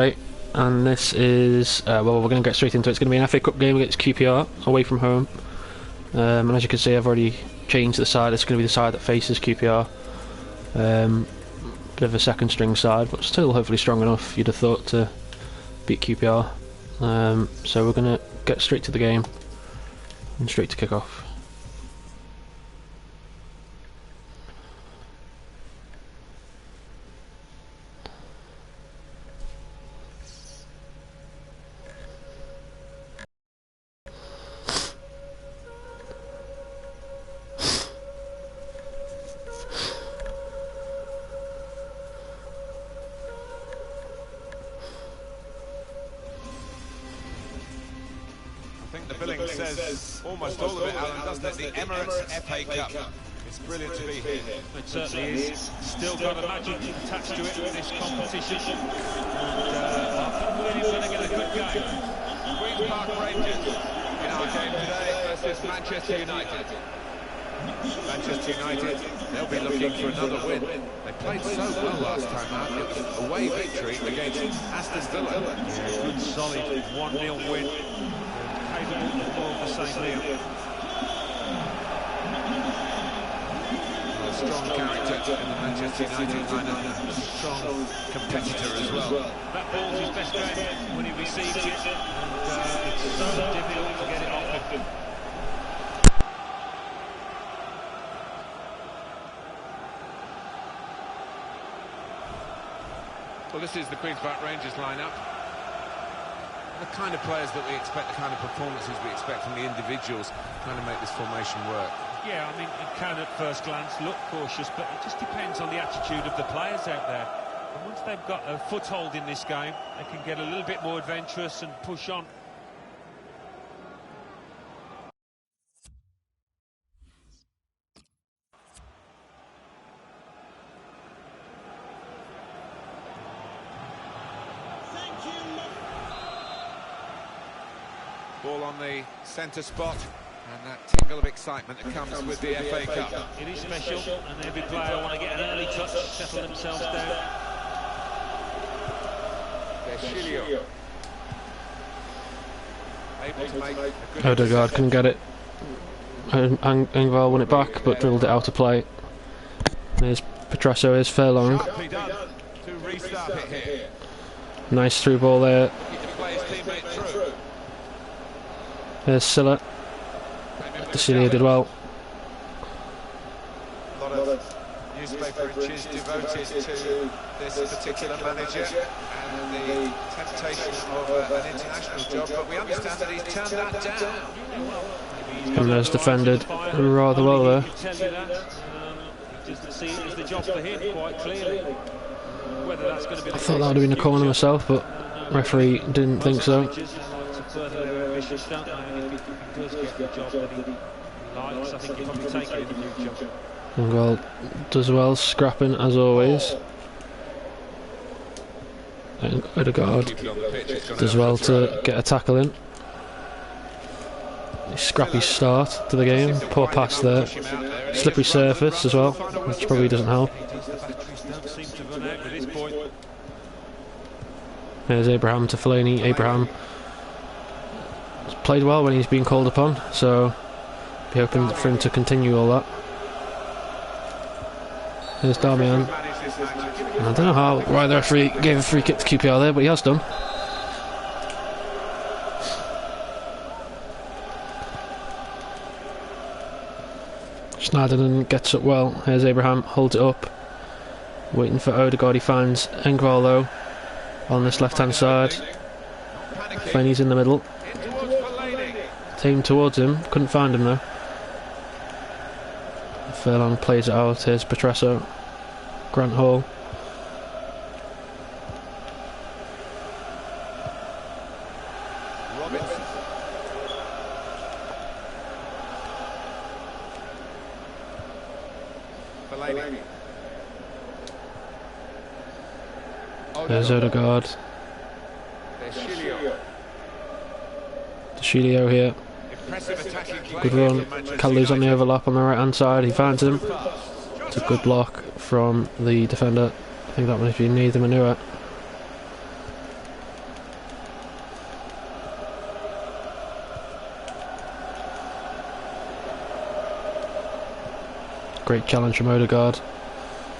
Right, and this is, well, we're going to get straight into it. It's going to be an FA Cup game against QPR, away from home. And as you can see, I've already changed the side. It's going to be the side that faces QPR. Bit of a second string side, but still hopefully strong enough, you'd have thought, to beat QPR. So we're going to get straight to the game, and straight to kick off. The billing says almost all of it, Alan, doesn't it? The Emirates FA Cup. It's brilliant to be here. It certainly is. Still got a magic attached to it in this competition. And I think we're going to get a good game. Queen's Park Rangers in our game today versus Manchester United. Manchester United, they'll be looking for another win. They played so well last time out. It was a away victory against Aston Villa. Yeah, good solid 1-0 win. Capable of more of the same here. A strong character in the Manchester United lineup, a strong competitor as well. That ball's his best game when he receives it, and it's so difficult to get it off him. Well, this is the Queen's Park Rangers lineup. The kind of players that we expect, the kind of performances we expect from the individuals, trying to make this formation work. Yeah, I mean, it can at first glance look cautious, but it just depends on the attitude of the players out there. And once they've got a foothold in this game, they can get a little bit more adventurous and push on. Ball on the centre spot, and that tingle of excitement that comes with the FA Cup. It is special, and every player will want to get an early touch, settle themselves down. Able to make a good Odegaard couldn't get it. Engvall won it back, but drilled it out of play. There's Petrasso, here's Furlong. Sharply done to restart it here. Nice through ball there. He can play his teammate through. There's Silla. Cecilia did well. A lot of newspaper inches devoted to this particular manager and the temptation of an international job, but we understand that he's turned that down. And there's defended rather well there. He doesn't see it as the job for him quite clearly. Whether that's going to be I thought that would have been a corner myself, but referee didn't think so. Further ambitious, don't they? And if he does get the job that he likes, I think he'll probably take it in the future. Engvall does well, scrapping as always. And Odegaard does well to get a tackle in. Scrappy start to the game, poor pass there. Slippery surface as well, which probably doesn't help. There's Abraham to Fellaini. Abraham has played well when he's been called upon, so be hoping for him to continue all that. There's Darmian. And I don't know why the referee gave a free kick to QPR there, but he has done. Schneiderlin gets up well. Here's Abraham, holds it up. Waiting for Odegaard, he finds Engvall though on this left hand side. Fellaini's in the middle. Team towards him, couldn't find him though. Furlong plays it out. Here's Petrasso. Grant Hall. There's Odegaard. Deschilio here. Good run. Kalu's on the overlap on the right hand side. He finds him. It's a good block from the defender. I think that might be Neither Manua. Great challenge from Odegaard.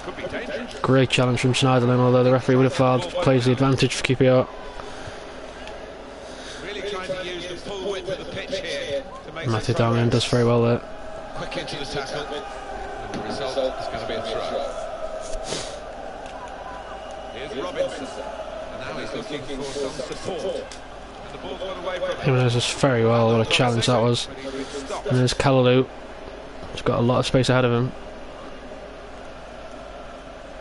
Could be dangerous. Great challenge from Schneiderlin, although the referee would have fouled. Plays the advantage for QPR. Really trying to use the full width of the pitch here to make Matty Darmian does very well there. quick into the tackle, and the result is going to be a throw. Here's Robinson, and now he's looking for some support. And the ball's gone away from him. Jimenez does very well. What a challenge that was. And there's Callaloo. He's got a lot of space ahead of him.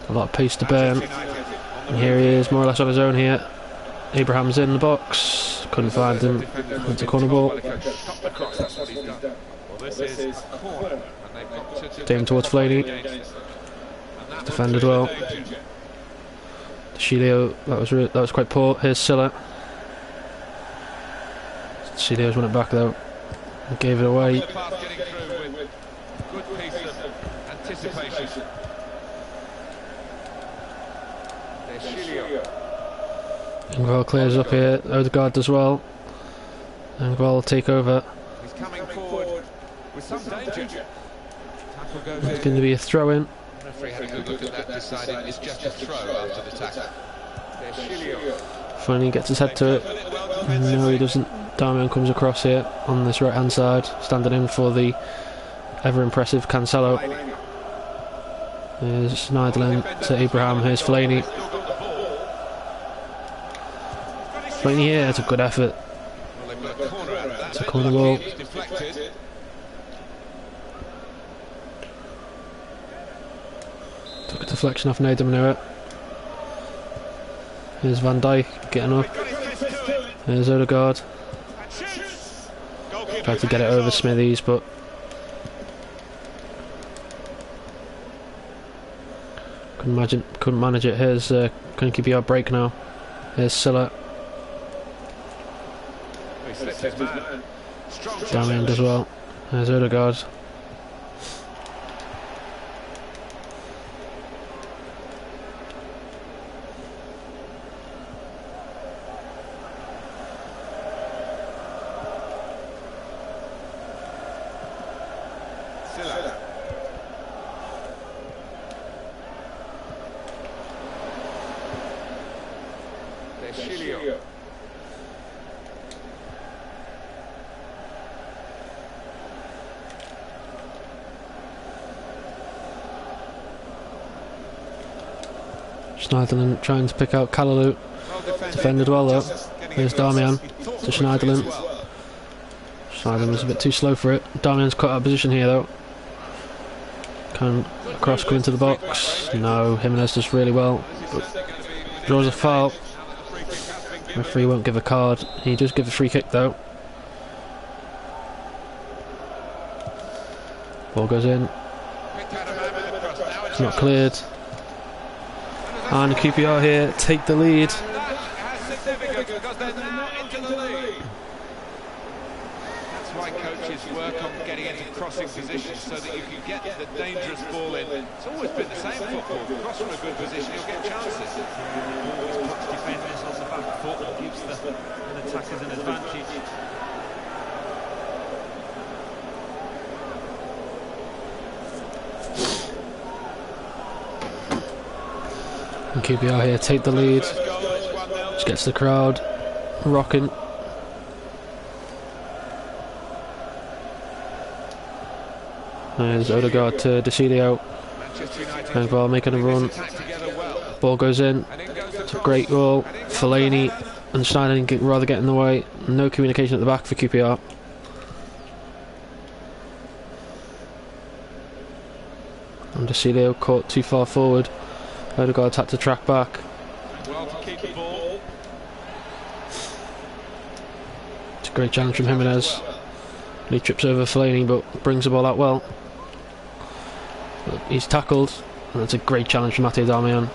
A lot of pace to burn. And here he is, more or less on his own here. Abraham's in the box. Couldn't find him. It's a corner ball. Game towards Flaney. Defended well. Shilio, that was quite poor. Here's Silla. Shilio's won it back though. He gave it away. Ingval clears up here. Odegaard does well. Ingval will take over. He's coming forward with some danger. It's going to be a throw in. The referee had a good look at that, deciding it's just a throw after the tackle. Finally gets his head to it. No, he doesn't. Darmian comes across here on this right hand side, standing in for the ever impressive Cancelo. Here's Schneiderlin to Abraham. Here's Fellaini. Fellaini here, that's a good effort. It's a corner ball. Took a deflection off Nader Manua. Here's Van Dijk getting up. Here's Odegaard. Tried to get it over Smithies, but couldn't manage it. Here's going to QPR break now. Here's Silla. Darmian as well. There's Odegaard. Schneiderlin trying to pick out Callaloo. Defended well though. Here's Darmian to Schneiderlin. Schneiderlin was a bit too slow for it. Darmian's cut out of position here though. Can cross come into the box. No, Jimenez does really well. But draws a foul. Referee won't give a card. He does give a free kick though. Ball goes in. It's not cleared. And QPR here take the lead. That's why coaches work on getting into crossing positions so that you can get the dangerous ball in. It's always been the same football. Cross from a good position, you'll get chances. Always puts defenders on the back foot and gives the attackers an advantage. And QPR here take the lead. Just gets the crowd rocking. There's Odegaard to Desilio. Ingval making a run. Ball goes in. It's a great goal. Fellaini and Schneiderlin rather get in the way. No communication at the back for QPR. And Desilio caught too far forward. Odegaard's had to track back. It's a great challenge from Jimenez. He trips over Fellaini but brings the ball out well. But he's tackled, and that's a great challenge from Matty Darmian.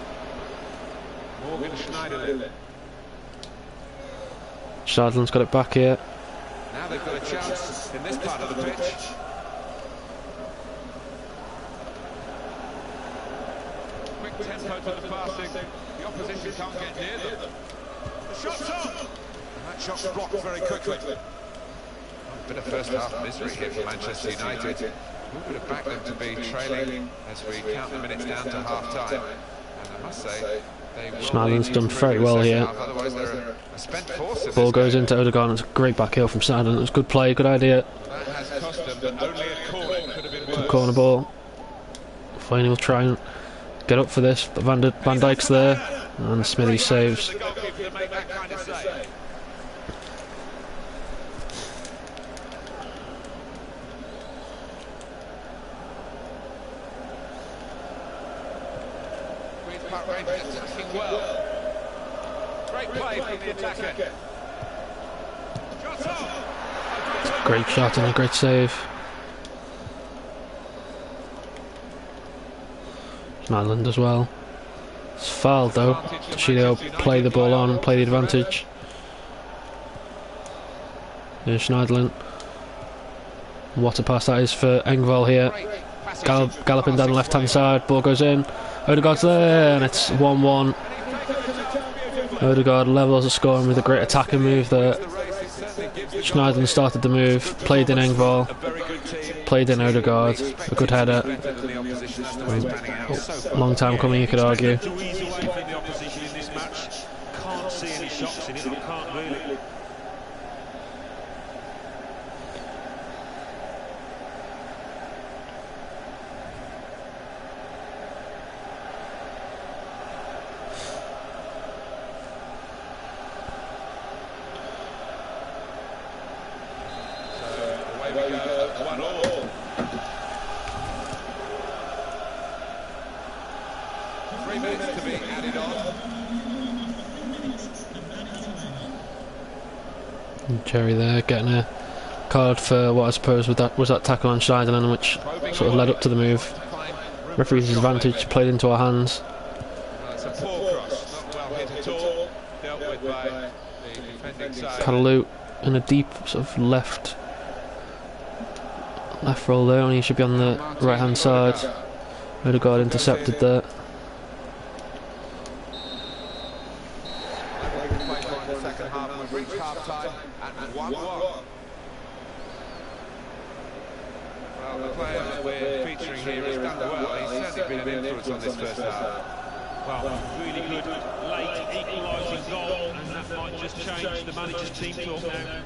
Schneiderlin's got it back here. Now they've got a chance in this part of the pitch. Quick tempo to the passing. The opposition can't get near them. The shot's on! And that shot's blocked very quickly. Bit of first half misery here for Manchester United. Who would have backed them to be trailing as we count the minutes down to half-time? And I must say, Schneiderlin's done very well here. Otherwise they're a spent force in Ball this goes game. into Odegaard, and it's a great back heel from Schneiderlin. It was good play, good idea. That has cost them, but only a corner could have been worse. Good corner ball. Feiny will try and get up for this, but Van Dijk's there, and Smithy saves. The goalkeeper to make that kind of save. Queen's Park Rangers attacking well. Great play from the attacker. Shot off. Great shot and a great save. Schneiderlin as well. It's fouled though. Toshio play the ball on and play the advantage. Here's Schneiderlin. What a pass that is for Engvall here. Galloping down the left hand side, ball goes in. Odegaard's there, and it's 1-1. Odegaard levels the scoring with a great attacking move there. Schneiderlin started the move, played in Engvall, played in Odegaard, a good header. Long time coming, you could argue. Too easy way for the opposition in this match. Can't see any shots in it. I can't really. Away we go, 1-1. 3 minutes to be added on. Jerry there getting a card for what I suppose was that tackle on Schneiderlin, which sort of led up to the move. Referee's advantage played into our hands. It's a poor cross, not well hit at all. Dealt with by the defending side. Catalu in a deep sort of left roll there, and he should be on the right hand side. Odegaard intercepted there. In the second half, we've reached half-time at 1-1. Well, the player that we're featuring here has done well. He's certainly been an influence on this first half. Well, really good late equalising goal, and that might just change the manager's team talk now.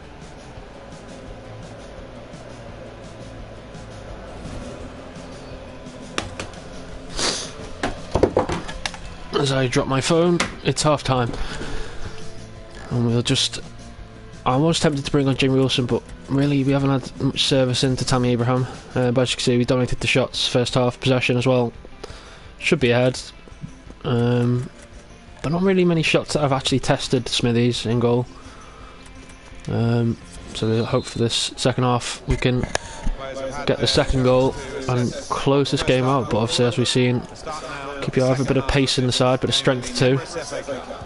As I drop my phone, it's half time. And we'll just... I was tempted to bring on Jamie Wilson, but really we haven't had much service into Tammy Abraham. But as you can see, we dominated the shots, first half, possession as well. Should be ahead. But not really many shots that I've actually tested Smithies in goal. So we'll hope for this second half we can get the second goal and close this game out. But obviously, as we've seen, QPR have a bit of pace in the side, bit of strength too.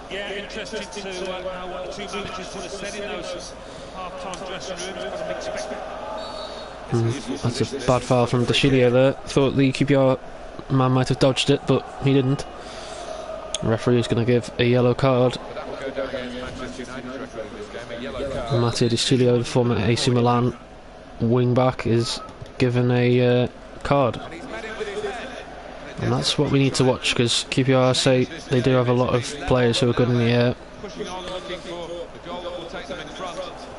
Yeah, interested to know what the two managers would have said in those half-time dressing rooms, but I'm expecting. That's a bad foul from Toshio there. Thought the QPR man might have dodged it, but he didn't. The referee is going to give a yellow card. Matteo Toshio, the former AC Milan wing-back, is given a card. And that's what we need to watch, because QPR say they do have a lot of players who are good in the air.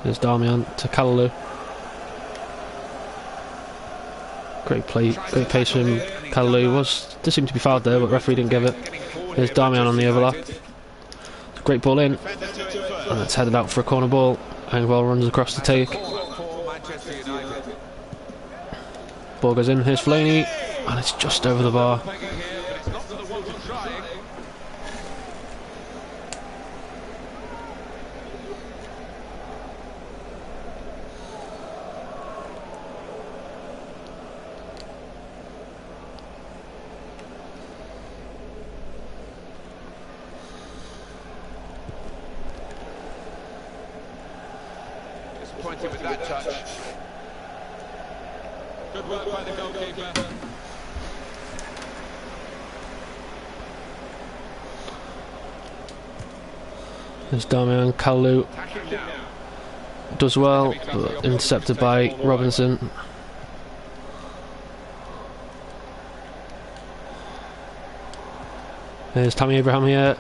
There's Darmian to Calulu. Great play, great pace from Calulu. Did seem to be fouled there, but referee didn't give it. There's Darmian on the overlap. Great ball in, and it's headed out for a corner ball. Engvall runs across the take. Ball goes in, here's Fellaini, and it's just over the bar. Disappointed with that touch. Good work by the goalkeeper. There's Darmian. Calulu does well, but intercepted by Robinson. There's Tammy Abraham here.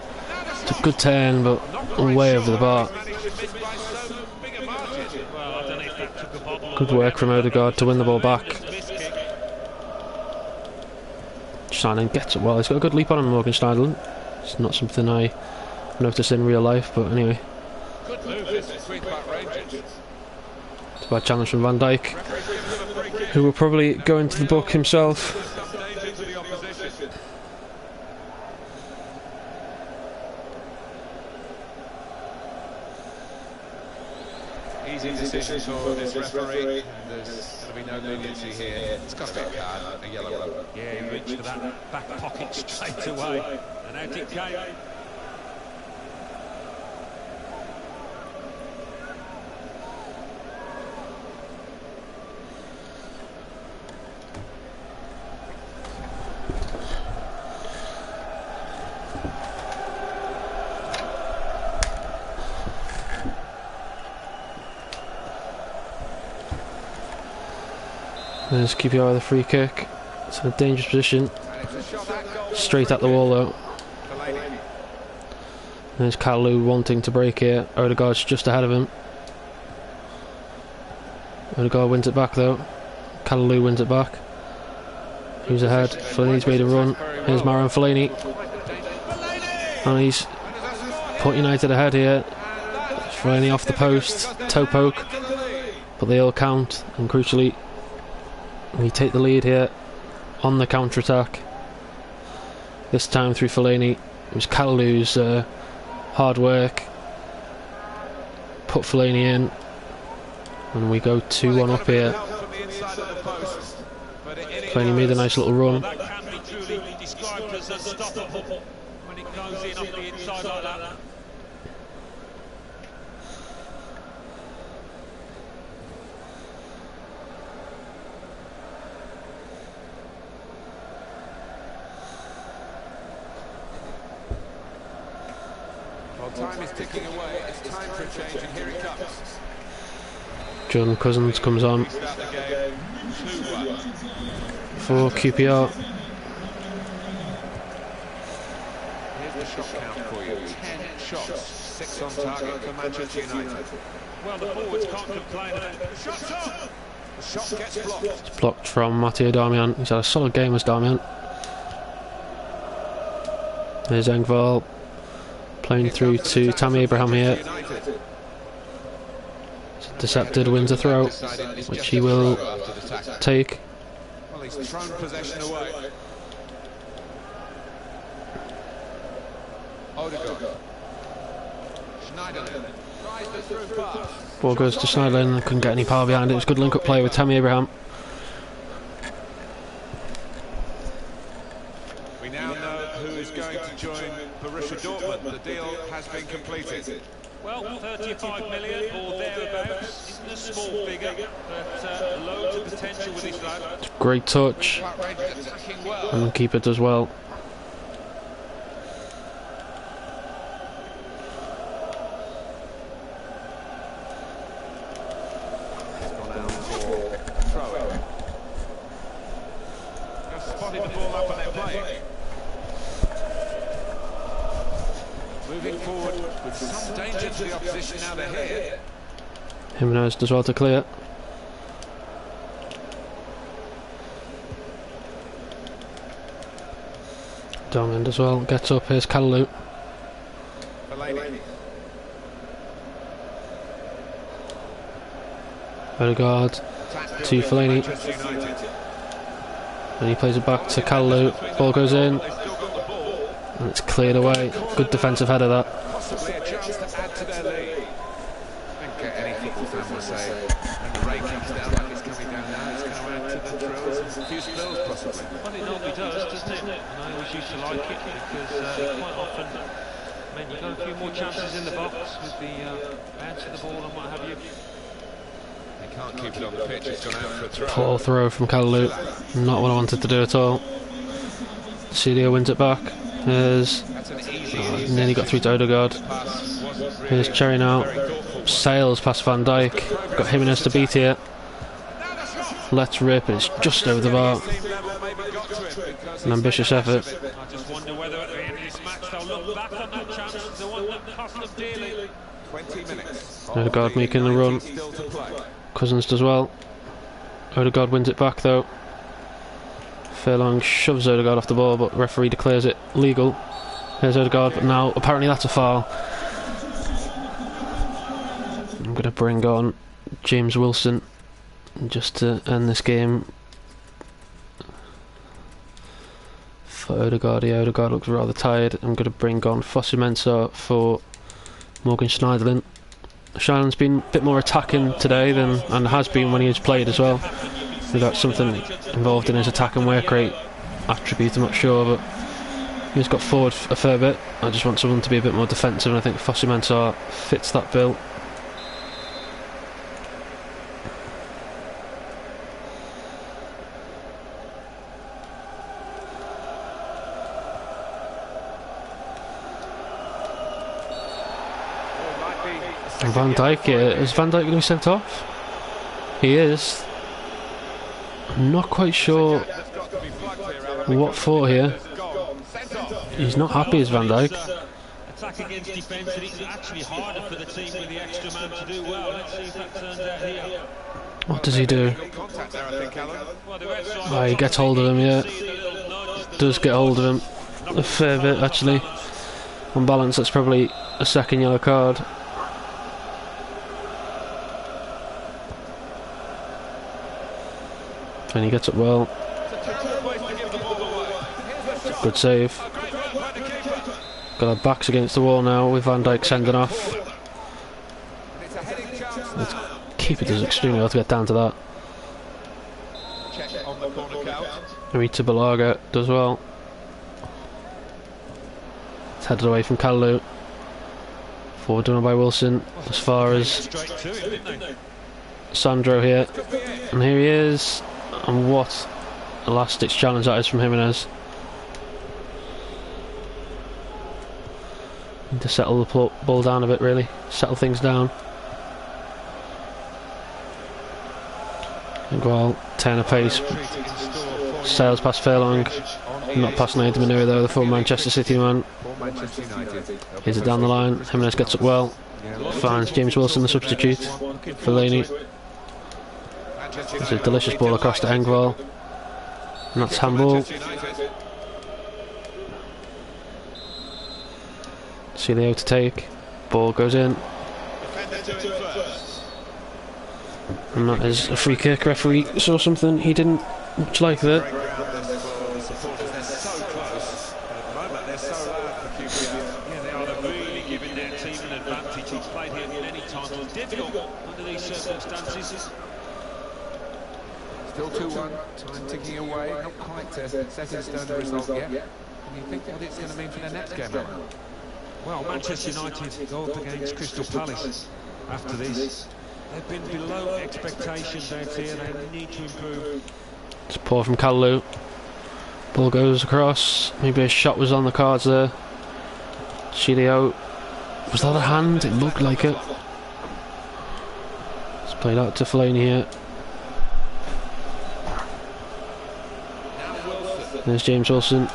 It's a good turn, but way over the bar. Good work from Odegaard to win the ball back. Schneiderlin gets it well. He's got a good leap on him, Morgan Schneiderlin. It's not something I noticed in real life, but anyway. Good move, this Rangers. It's a bad challenge from Van Dijk, who will probably go into the book himself. Easy decision for this referee. There's going to be no leniency here. It's got to be a card, a yellow rope. Yeah, he reached for that back pocket straight away, and out it came. There's QPR with a free kick. It's in a dangerous position. Straight at the wall though. There's Kalou wanting to break here. Odegaard's just ahead of him. Odegaard wins it back though. Kalou wins it back. Who's ahead? Fellaini's made a run. Here's Marouane Fellaini. And he's put United ahead here. Fellaini off the post. Toe poke. But they all count. And crucially, we take the lead here on the counter-attack. This time through Fellaini. It was Kalou's hard work. Put Fellaini in. And we go 2-1 up here. Fellaini made a nice little run. That can be truly described as unstoppable when it goes in off the inside like that. Well, time is ticking away. It's time for a change, and here it comes. John Cousins comes on Start the game 2-1. for QPR. Here's the shot count for you. 10 shots, 6 on target for Manchester United. Well, the forwards can't complain. Shots up! The shot gets blocked. It's blocked from Matteo Darmian. He's had a solid game as Darmian. There's Engvall playing through to Tammy Abraham here. Decepted, wins a throw, which he will take. Well, he's thrown possession away. Odegaard. Schneiderlin tries the through pass. Ball goes to Schneiderlin, couldn't get any power behind it. It was a good link-up play with Tammy Abraham. We now know who is going to join Borussia Dortmund. The deal has been completed. Well, 35 million or thereabouts isn't a small figure, but loads of potential with this lad. Great touch, Rangers attacking well. and the keeper does well. He's gone out for throw-in. Just spotted the ball up and they're playing. Moving forward with some danger to the opposition now they're here. Jimenez does well to clear. Darmian does well, gets up, here's Kalou. Fellaini. Odegaard to Fellaini, Manchester United. and he plays it back to Kalou. Ball goes in, They've still got the ball. and it's cleared away. Good defensive header that. Possibly a chance to add to their lead. I think any football fan will say when the rain comes down like it's coming down now, it's going to add to the thrills and a few spills possibly. Well, it normally does, doesn't it? And I always used to like it because it quite often meant you got a few more chances in the box with the bounce of the ball and what have you. They can't keep it on the pitch, it's gone out for a throw. Poor throw from Kalou. Not what I wanted to do at all. Celio wins it back. Here's That's an easy nearly got through to Odegaard. pass. Wasn't really Here's Cherry now. very thoughtful one. Sails past Van Dijk. Got Jimenez to beat here. Let's rip. It's just over the bar. Team level maybe got to him because An ambitious effort. I just wonder whether at the end of this match chance. The one that cost them dearly. 20 minutes. Odegaard making a run. Still to play. Cousins does well. Odegaard wins it back though. Furlong shoves Odegaard off the ball, but referee declares it legal. There's Odegaard, but now apparently that's a foul. I'm going to bring on James Wilson just to end this game for Odegaard. Yeah, Odegaard looks rather tired. I'm going to bring on Fosu Mensah for Morgan Schneiderlin. Schneiderlin's been a bit more attacking today and has been when he has played as well. We've got something involved in his attack and work rate attribute, I'm not sure, but he's got forward a fair bit. I just want someone to be a bit more defensive, and I think Fosu Mensah fits that bill. Van Dijk, is Van Dijk going to be sent off? He is. I'm not quite sure what for here. He's not happy as Van Dijk. Attack against defence, and it's actually harder for the team with the extra man to do well. Let's see if that turns out here. What does he do? Oh, he gets hold of him, yeah. Does get hold of him a fair bit actually. On balance, that's probably a second yellow card. And he gets up well. Good save. Got our backs against the wall now with Van Dijk sending off. The keeper does extremely well to get down to that. Rita Balaga does well. It's headed away from Kalulu. Forward done by Wilson as far as Sandro here. And here he is. And what a last ditch challenge that is from Jimenez. Need to settle the ball down a bit, really. Settle things down. And Gual, turn a pace. Sails past Furlong. Not past Nader Manua though, the full Manchester City man. Here's it down the line. Jimenez gets up well. Finds James Wilson, the substitute. Fellaini. There's a delicious ball across to Engvall. And that's handball. Celio to take. Ball goes in. And that is a free kick. Referee saw something he didn't much like there. Still 2-1, time ticking away, not quite set in stone the result yet. And you think what it's going to mean for the next game, Alan? Well, Manchester United go up against Crystal Palace after this. They've been below expectations out here, they need to improve. It's a paw from Kalulu. Ball goes across, maybe a shot was on the cards there. Celio, was that a hand? It looked like it. It's played out to Fellaini here. There's James Wilson,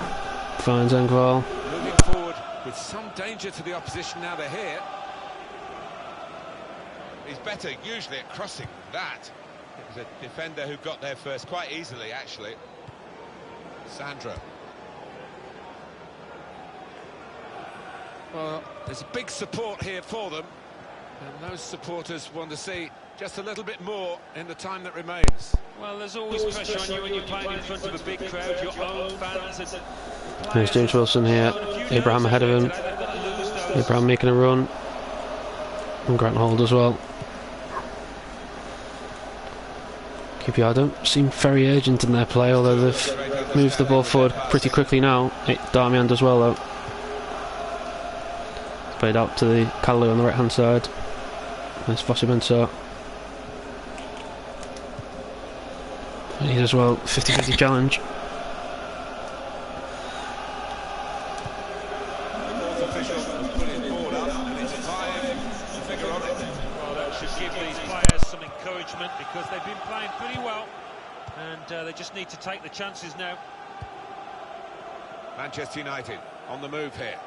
finds Engvall. Moving forward with some danger to the opposition now they're here. He's better usually at crossing than that. It was a defender who got there first quite easily, actually. Sandro. Well, there's a big support here for them, and those supporters want to see just a little bit more in the time that remains. Well, there's always pressure on you when you're playing in front of a big crowd, your own fans. And there's James Wilson here. Abraham ahead of him. Abraham making a run. And Grant Hold as well. QPR don't seem very urgent in their play, although they've moved the ball forward pretty quickly now. Darmian does well though. It's played out to the Kalulu on the right hand side. There's Fosu Mensah. He does well, 50-50 challenge. Well, that should give these players some encouragement because they've been playing pretty well and they just need to take the chances now. Manchester United on the move here.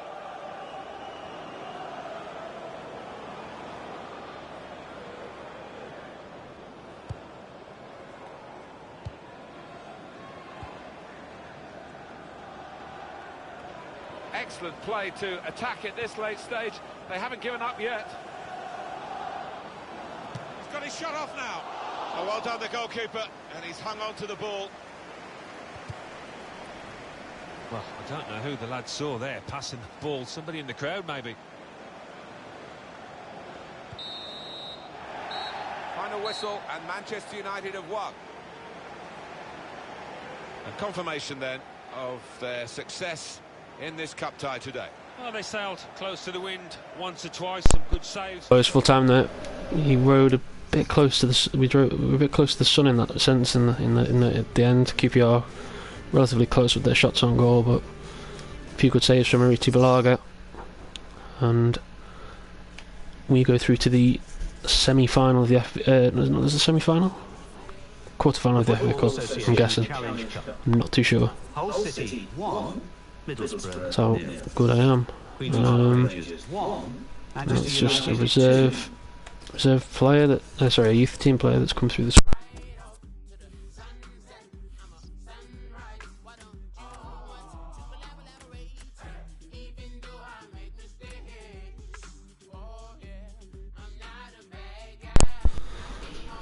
excellent play to attack at this late stage. They haven't given up yet. He's got his shot off now. Oh, well done, the goalkeeper, and he's hung on to the ball. Well, I don't know who the lad saw there, passing the ball. Somebody in the crowd, maybe. Final whistle, and Manchester United have won. A confirmation, then, of their success in this cup tie today. Well, they sailed close to the wind once or twice, some good saves. Close full time there. He rode a bit close to the. We were a bit close to the sun in that sense. At the end, QPR relatively close with their shots on goal, but a few good saves from Ariti Balaga, and we go through to the semi-final of the there's a semi-final? Quarter-final of the FA Cup, I'm guessing. I'm not too sure. That's how good I am. It's just a reserve player that, sorry, a youth team player that's come through this.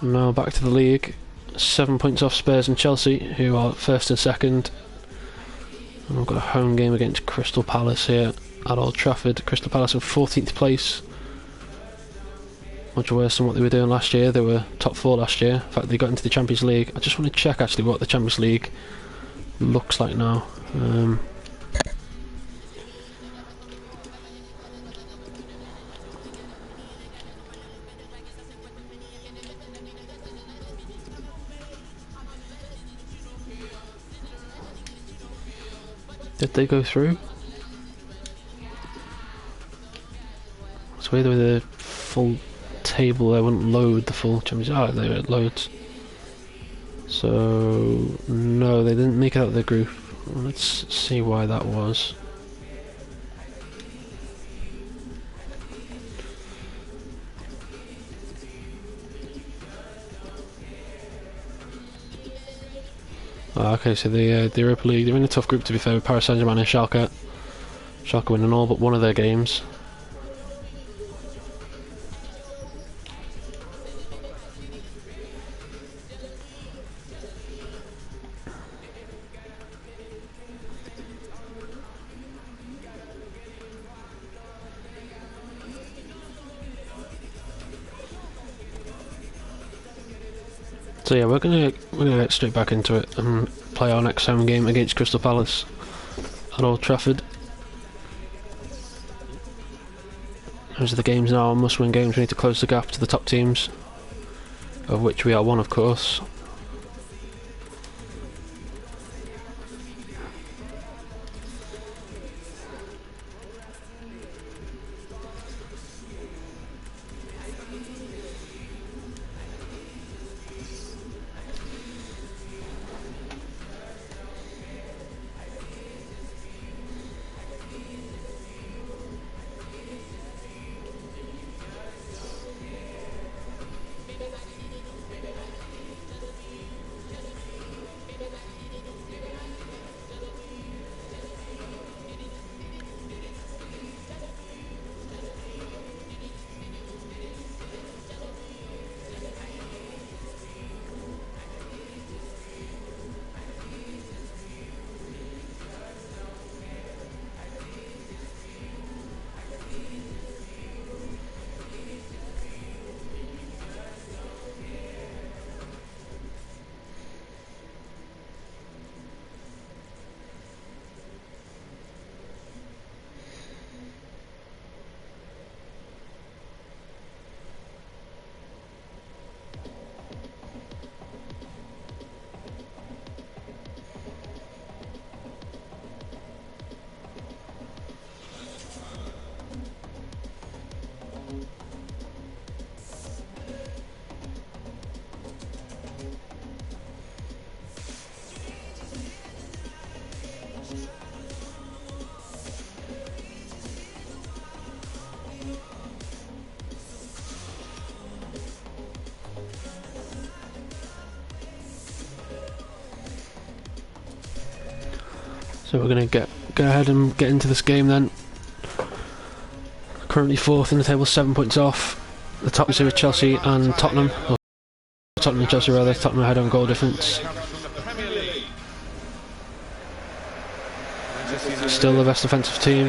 Now back to the league. 7 points off Spurs and Chelsea, who are first and second. And we've got a home game against Crystal Palace here at Old Trafford. Crystal Palace in 14th place. Much worse than what they were doing last year. They were top 4 last year. In fact, they got into the Champions League. I just want to check actually what the Champions League looks like now. Did they go through? It's weird with the full table there wouldn't load the full Champions. Oh, there it loads. So no, they didn't make it out of the group. Let's see why that was. Okay, so the Europa League, they're in a tough group to be fair with Paris Saint-Germain and Schalke. Schalke winning all but one of their games. So yeah, we're gonna get straight back into it and play our next home game against Crystal Palace at Old Trafford. Those are the games now, must-win games. We need to close the gap to the top teams, of which we are one, of course. So we're going to get go ahead and get into this game then. Currently 4th in the table, 7 points off. The top two are Chelsea and Tottenham. Or Tottenham and Chelsea rather. Tottenham ahead on goal difference. Still the best defensive team.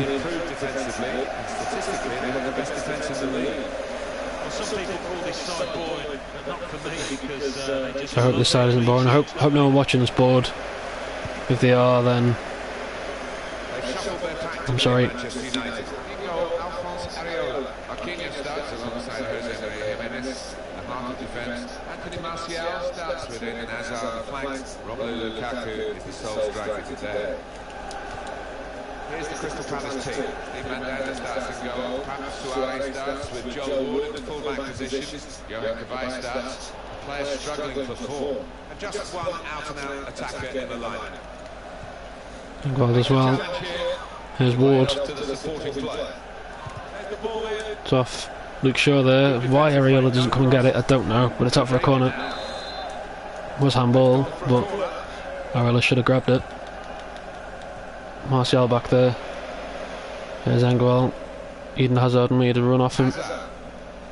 I hope this side isn't boring. I hope no one watching is bored. If they are, then I'm sorry. Here's the Crystal Palace team. Steve Mandanda starts in goal. Papas Suarez starts with Joel Wood in the full-back position. Johan Cabaye starts. Players struggling for form. And just one out-and-out attacker in the lineup. Well as well. Here's Ward. It's off Luke Shaw there. Why Areola doesn't come and get it, I don't know. But it's out for a corner. It was handball, but Areola should have grabbed it. Martial back there. There's Anguel. Eden Hazard made a run off him.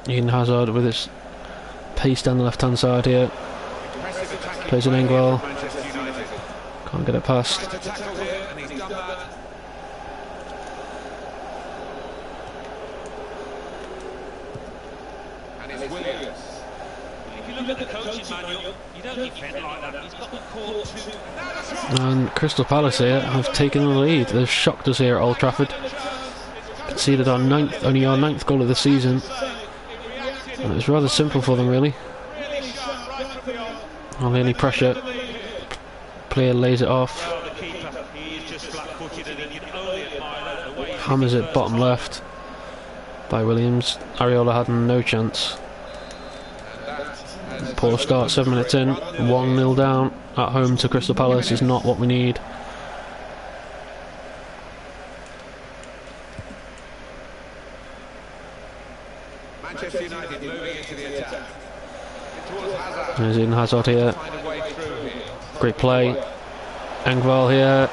Eden Hazard with his pace down the left hand side here. Plays an Anguel. Can't get it past. And Crystal Palace here have taken the lead. They've shocked us here at Old Trafford. Conceded only our 9th goal of the season. And it was rather simple for them, really. Hardly any pressure. Player lays it off. Hammers it bottom left by Williams. Areola had no chance. Poor start, 7 minutes in. 1-0 down at home to Crystal Palace is not what we need. Manchester United moving into the attack. There's Eden Hazard here. Great play. Engvall here.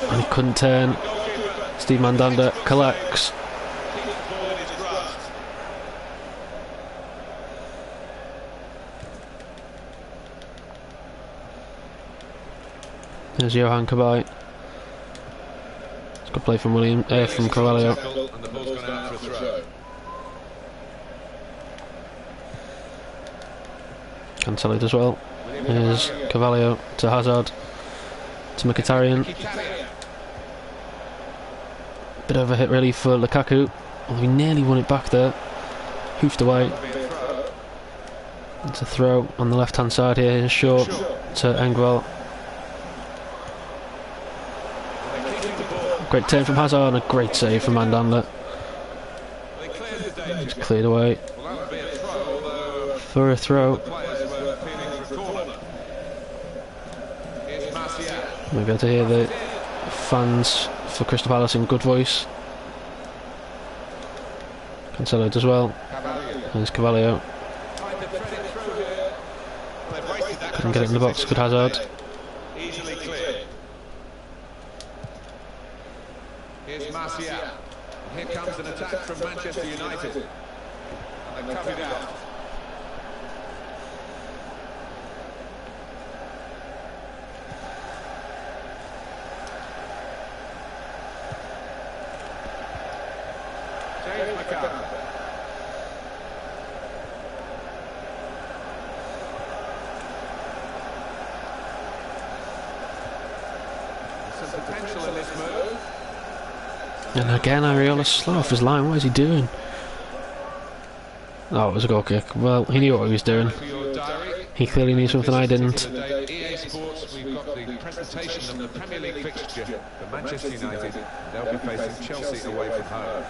And he couldn't turn. Steve Mandanda collects. There's Johan Cabaye. It's a good play from from Carvalho. Cancelled as well. There's Carvalho to Hazard to Mkhitaryan. Bit of a hit really for Lukaku. Although he nearly won it back there. Hoofed away. It's a throw on the left hand side here. Here's Shaw to Engvall. Great turn from Hazard and a great save from Mandanda. It's cleared away for a throw. We'll be able to hear the fans for Crystal Palace in good voice. Cancelled as well. There's Carvalho. Couldn't get it in the box. Good Hazard. Here's Martial. Here comes an attack from Manchester United. And they've cut it out. Some potential in this move. And again, Areola slow off his line. What is he doing? Oh, it was a goal kick. Well, he knew what he was doing. He clearly knew something I didn't. EA Sports, we've got the presentation of the Premier League fixture for Manchester United. They'll be facing Chelsea away from home.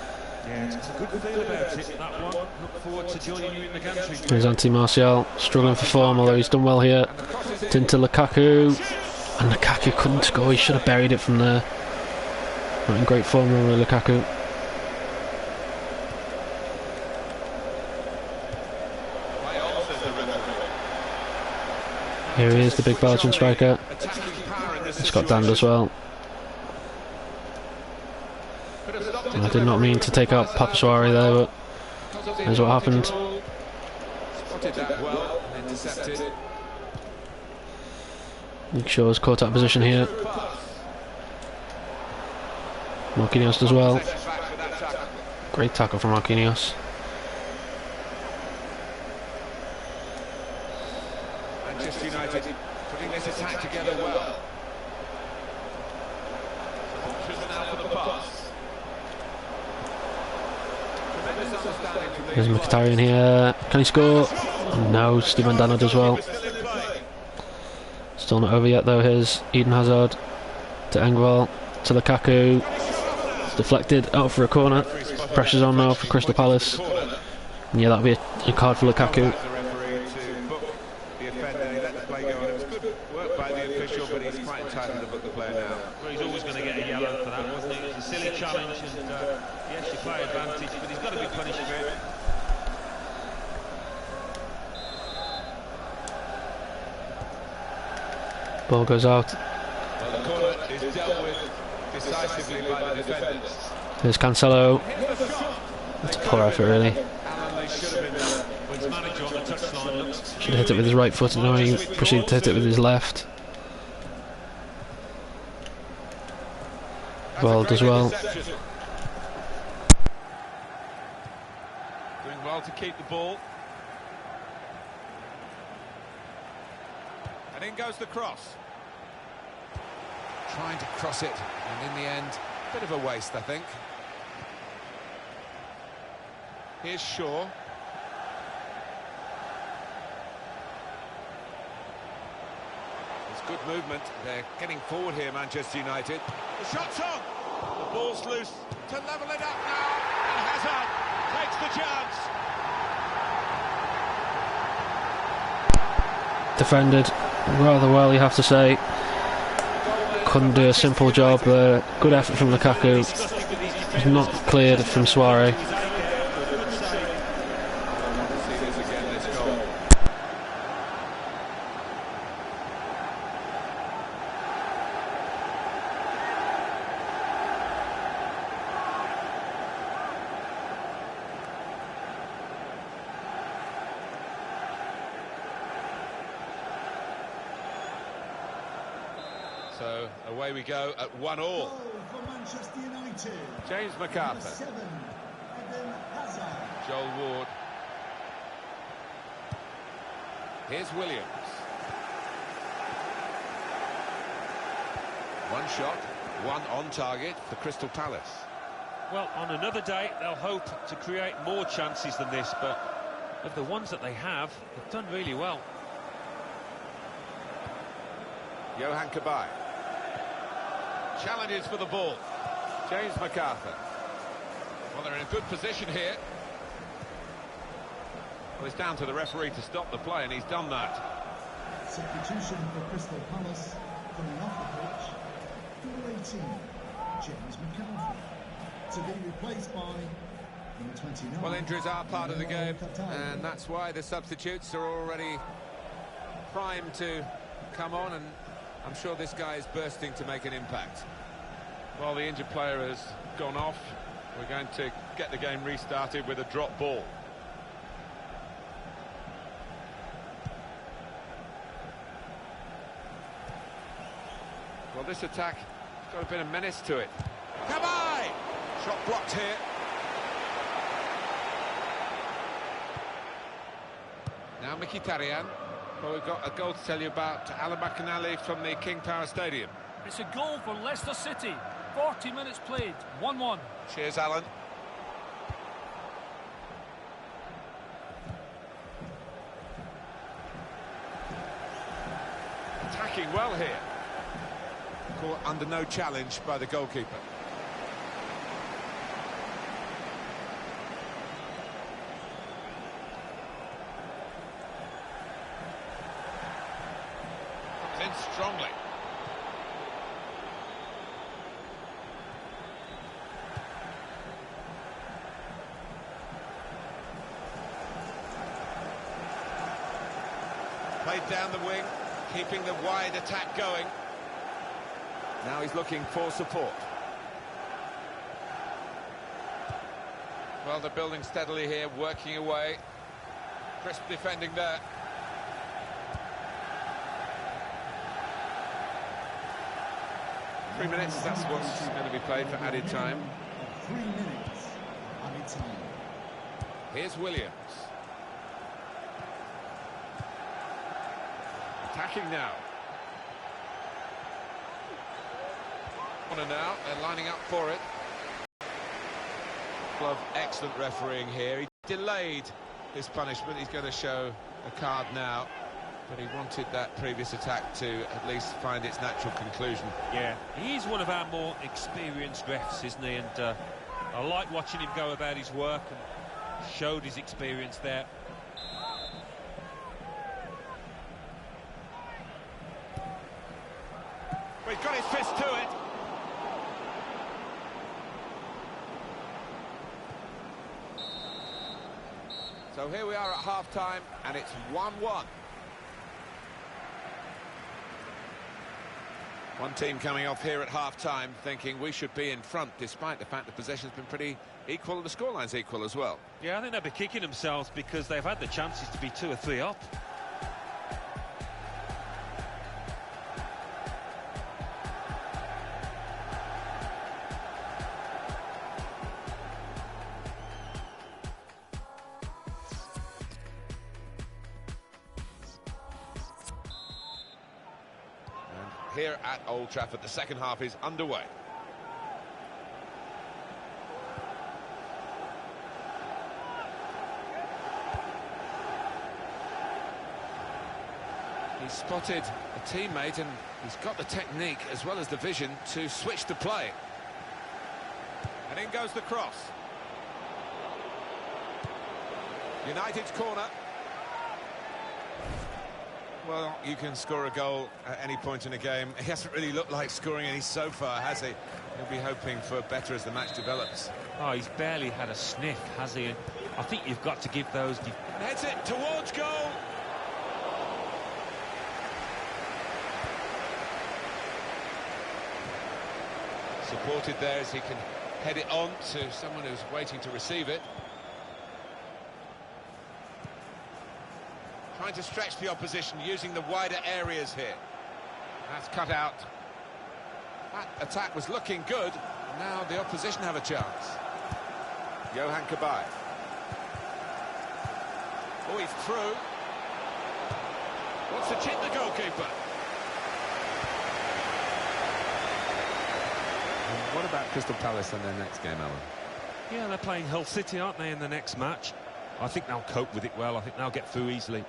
Yeah, it's a good feel about it, that one. Look forward to joining you in the country. Here's Anthony Martial, struggling for form, although he's done well here. It's into Lukaku. And Lukaku couldn't score, he should have buried it from there. Not in great form, really, Lukaku. Here he is, the big Belgian striker. It's got Dand as well. I did not mean to take out Papaswari there, but here's what happened. Spotted that well and intercepted. Luke Shaw's caught out position here. Marquinhos does well. Great tackle from Marquinhos. Manchester United putting this attack together well. Options now for the pass. Tremendous understanding from There's Mkhitaryan here. Can he score? No, Steve Mandanda does well. Still not over yet though. Here's Eden Hazard to Engvall to Lukaku. It's deflected out for a corner. Pressure's on now for Crystal Palace. And yeah, that'll be a card for Lukaku. Quite entitled to book the player now. Well, he's always going to get a yellow for that, wasn't he? It was a silly challenge, and yes, you play advantage, but he's got to be punished for it. Ball goes out. Well, the corner is dealt with decisively by the defenders. There's Cancelo. It's a poor effort, really. Should have hit it with his right foot, and now he proceeded to hit it with his left. Well, does well. Doing well to keep the ball. And in goes the cross. Trying to cross it, and in the end, a bit of a waste, I think. Here's Shaw. It's good movement. They're getting forward here, Manchester United. The shot's on. The ball's loose to level it up now. And Hazard takes the chance. Defended rather well, you have to say. Couldn't do a simple job. Good effort from Lukaku. Was not cleared from Suarez. So away we go at 1-1. James MacArthur. Joel Ward. Here's Williams. One shot, one on target for Crystal Palace. Well, on another day, they'll hope to create more chances than this, but of the ones that they have, they've done really well. Johan Cabaye. Challenges for the ball. James MacArthur. Well, they're in a good position here. Well, it's down to the referee to stop the play, and he's done that. Substitution for Crystal Palace coming off the pitch. Number 18, James McAlphin, to be replaced by number 29. Well, injuries are part of the game, and that's why the substitutes are already primed to come on, and I'm sure this guy is bursting to make an impact. Well, the injured player has gone off. We're going to get the game restarted with a drop ball. Well, this attack has got a bit of menace to it. Cabaye! Shot blocked here. Now Mkhitaryan. Well, we've got a goal to tell you about Alan McInally from the King Power Stadium. It's a goal for Leicester City. 40 minutes played, 1-1. Cheers, Alan. Attacking well here. Caught under no challenge by the goalkeeper. In strongly. Played down the wing, keeping the wide attack going. Now he's looking for support. Well, they're building steadily here, working away. Crisp defending there. Minutes, that's what's going to be played for added time. 3 minutes added time. Here's Williams. Attacking now. Corner now, they're lining up for it. Glove, excellent refereeing here. He delayed his punishment. He's going to show a card now. But he wanted that previous attack to at least find its natural conclusion. Yeah, he is one of our more experienced refs, isn't he? And I like watching him go about his work, and showed his experience there. Well, he's got his fist to it. So here we are at half-time, and it's 1-1. One team coming off here at half-time thinking we should be in front, despite the fact the possession's been pretty equal and the scoreline's equal as well. Yeah, I think they'll be kicking themselves because they've had the chances to be 2 or 3 up. Here at Old Trafford, the second half is underway. He's spotted a teammate and he's got the technique as well as the vision to switch the play. And in goes the cross. United's corner. Well, you can score a goal at any point in a game. He hasn't really looked like scoring any so far, has he? He'll be hoping for better as the match develops. Oh, he's barely had a sniff, has he? And I think you've got to give those... Heads it towards goal! Supported there as he can head it on to someone who's waiting to receive it. Trying to stretch the opposition, using the wider areas here. That's cut out. That attack was looking good. Now the opposition have a chance. Johan Kabay. Oh, he's through. Wants to chip the goalkeeper. And what about Crystal Palace in their next game, Alan? Yeah, they're playing Hull City, aren't they, in the next match? I think they'll cope with it well. I think they'll get through easily.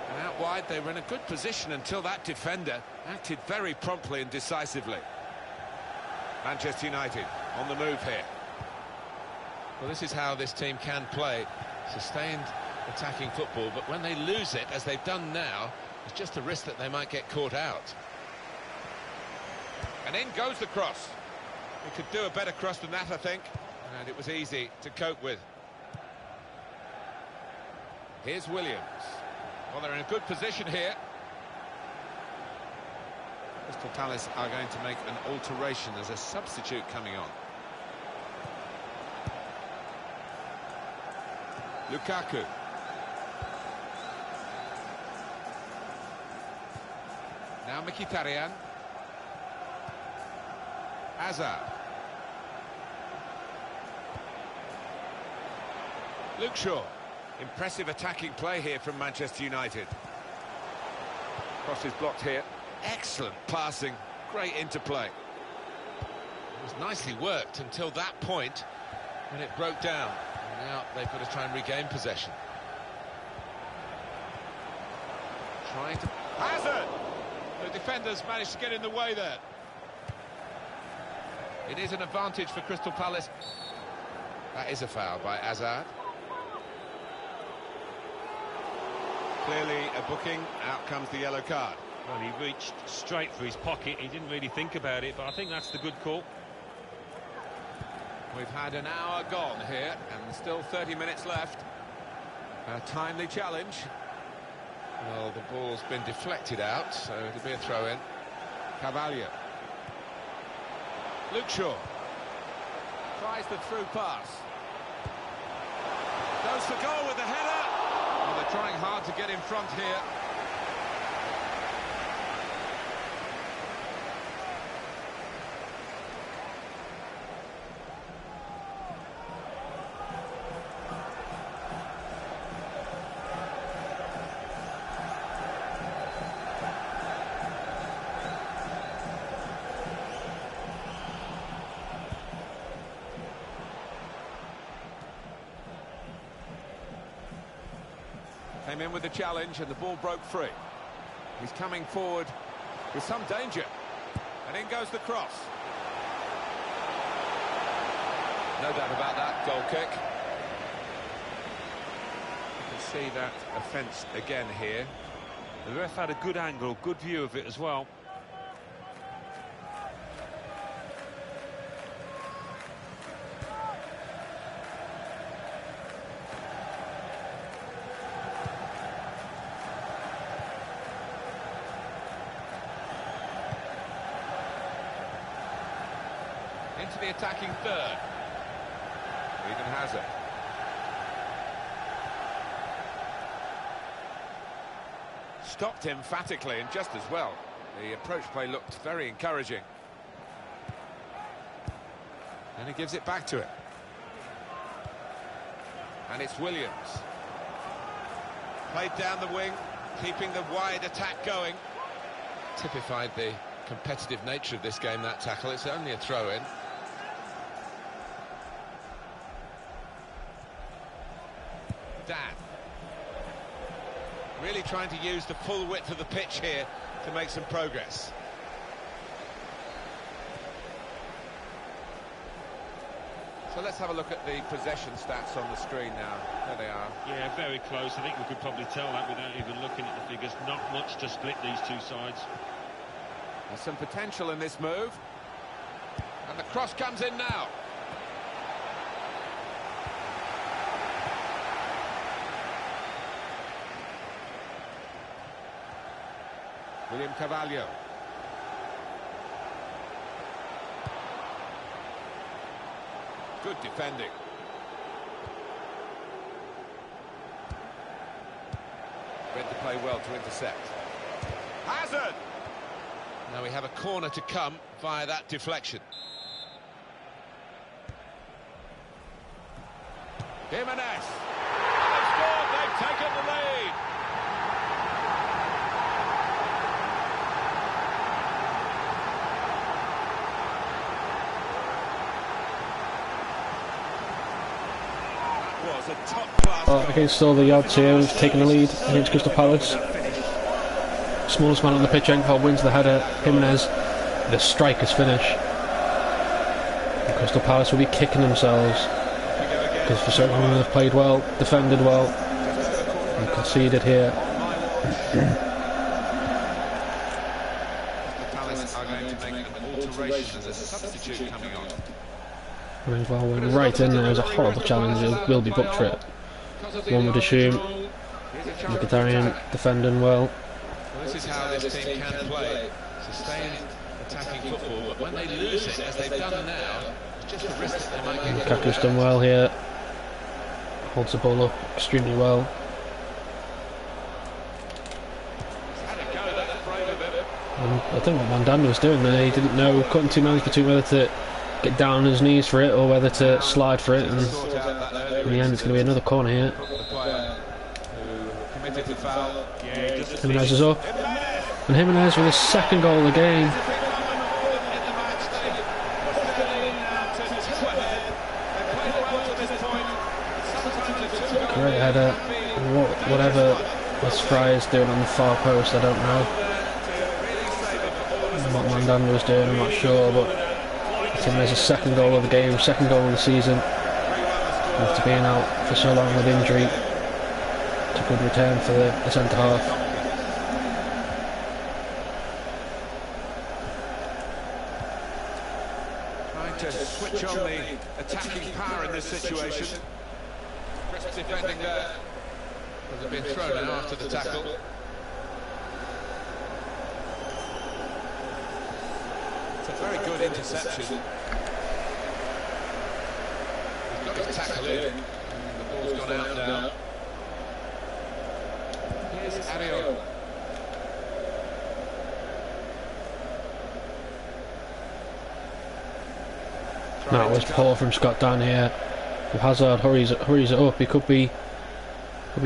And out wide, they were in a good position until that defender acted very promptly and decisively. Manchester United on the move here. Well, this is how this team can play. Sustained attacking football, but when they lose it, as they've done now, it's just a risk that they might get caught out. And in goes the cross. He could do a better cross than that, I think. And it was easy to cope with. Here's Williams. Well, they're in a good position here. Crystal Palace are going to make an alteration. There's a substitute coming on. Lukaku. Now Mkhitaryan. Hazard. Luke Shaw. Impressive attacking play here from Manchester United. Cross is blocked here. Excellent passing. Great interplay. It was nicely worked until that point when it broke down. And now they've got to try and regain possession. Trying to... Hazard! The defenders managed to get in the way there. It is an advantage for Crystal Palace. That is a foul by Hazard. Clearly a booking. Out comes the yellow card. Well, he reached straight for his pocket. He didn't really think about it, but I think that's the good call. We've had an hour gone here, and still 30 minutes left. A timely challenge. Well, the ball's been deflected out, so it'll be a throw-in. Carvalho. Luke Shaw. Tries the through pass. goes for goal with the header. Well, they're trying hard to get in front here. Came in with the challenge and the ball broke free. He's coming forward with some danger. And in goes the cross. No doubt about that goal kick. You can see that offence again here. The ref had a good angle, good view of it as well. Into the attacking third. Eden Hazard. Stopped emphatically and just as well. The approach play looked very encouraging. And he gives it back to him. And it's Williams. Played down the wing, keeping the wide attack going. Typified the competitive nature of this game, that tackle. It's only a throw-in. Dan. Really trying to use the full width of the pitch here to make some progress. So let's have a look at the possession stats on the screen now. There they are. Yeah, very close. I think we could probably tell that without even looking at the figures. Not much to split these two sides. There's some potential in this move. And the cross comes in now. William Carvalho. Good defending. Read the play well to intercept. Hazard! Now we have a corner to come via that deflection. Jimenez. They've scored, they've taken the lead. That was a top-class goal. Against all the odds here, we've taken the lead against Crystal Palace. Smallest man on the pitch, Engvall wins the header. Jimenez, the striker's finish. And Crystal Palace will be kicking themselves because for so long they've played well, defended well, and conceded here. Palace are going to make an alteration as a substitute coming on. Engvall went right in there. It was a horrible challenge. It will be booked for it. One would assume. Mkhitaryan defending well. This is how this team can play. Sustained attacking football, but when they lose it, as they've done now, it's just a risk that they might get. Lukaku's done well here. Holds the ball up extremely well. I think what Mandanda was doing there, he didn't know, cutting two minds between whether to get down on his knees for it or whether to slide for it, and in the end it's going to be another corner here. Jimenez is up, and Jimenez with his second goal of the game. Great header. Whatever Wes Fry is doing on the far post, I don't know. What Mandanda was doing, I'm not sure, but Jimenez's second goal of the game, second goal of the season. After being out for so long with injury, it's a good return for the centre half. Trying to switch on the attacking power in this situation. Crisp defending there. Has been thrown in after the tackle. It's a very good interception. He's got his tackle in. The Ball's gone out now. Here's Ariel. That was poor from Scott down here. If Hazard hurries it up, he could be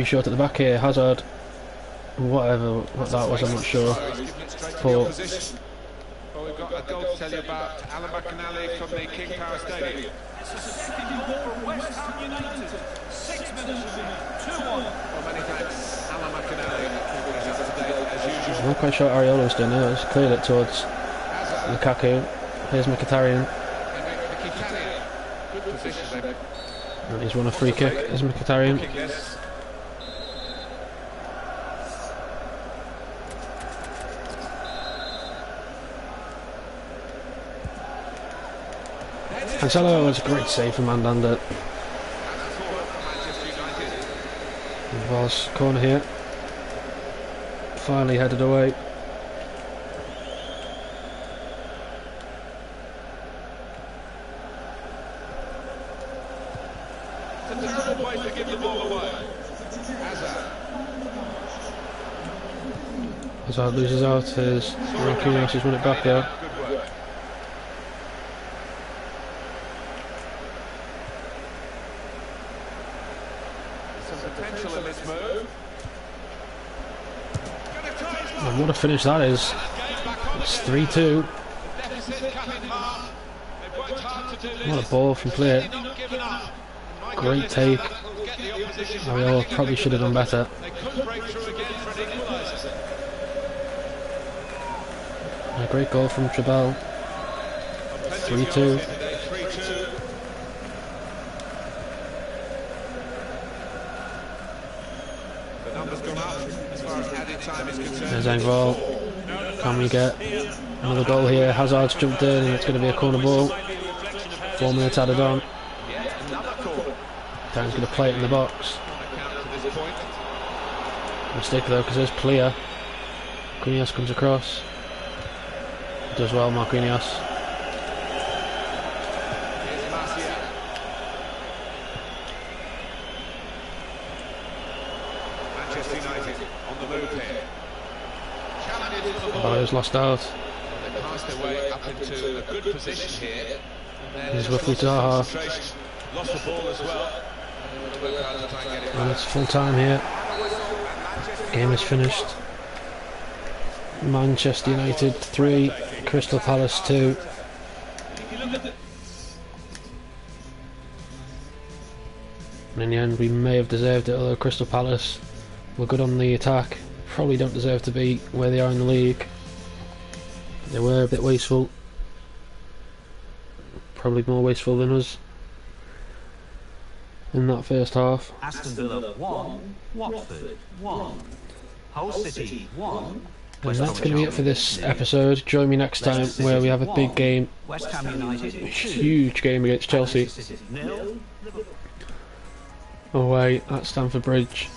short at the back here. Hazard, whatever what that was, I'm not sure. But Well, we've got a goal to tell you about Alan McInally from the King Power Stadium. It's a second goal for West Ham United. 6 minutes remaining. 2-1. Well, many thanks, Alan McInally, keeping us up to date as usual. I'm not quite sure what Areola's doing there. He's cleared it towards Lukaku. Here's Mkhitaryan. Good position there. And he's won a free kick. Here's Mkhitaryan. Yes. Cancelo was a great save from Mandanda. It was corner here. Finally headed away. It's a terrible place to give the ball away. Hazard loses out. Here's Marquinhos who's won it back there. Good work. Some potential in this move. And what a finish that is. It's 3-2. What a ball from play. Great take. Areola probably should have done better. A great goal from Trebel. 3-2. There's Engvall. Can we get another goal here? Hazard's jumped in and it's going to be a corner ball. 4 minutes added on. Dan's going to play it in the box. Mistake though, because there's Plea. Marquinhos comes across. Does well, Marquinhos. Manchester United on the move here. Oh, he's lost out. They passed their way up into a good position here. Here's roughly Zaha. Lost the ball as well. And it's full time here. Game is finished. Manchester United 3, Crystal Palace 2. And in the end we may have deserved it, although Crystal Palace were good on the attack. Probably don't deserve to be where they are in the league. They were a bit wasteful. Probably more wasteful than us in that first half. Aston Villa 1, Watford 1, Hull City 1. And that's going to be it for this episode. Join me next time where we have a big game, West Ham United huge game against Chelsea away at Stamford Bridge.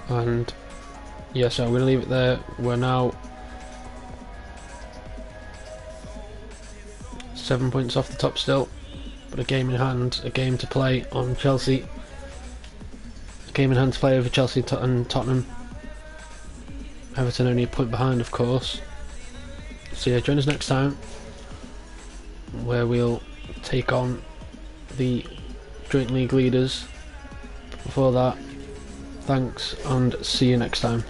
And yeah, so I'm going to leave it there. We're now 7 points off the top still, but a game in hand, a game to play on Chelsea. Game in hand to play over Chelsea and Tottenham. Everton only a point behind, of course. So yeah, join us next time where we'll take on the joint league leaders. Before that, thanks and see you next time.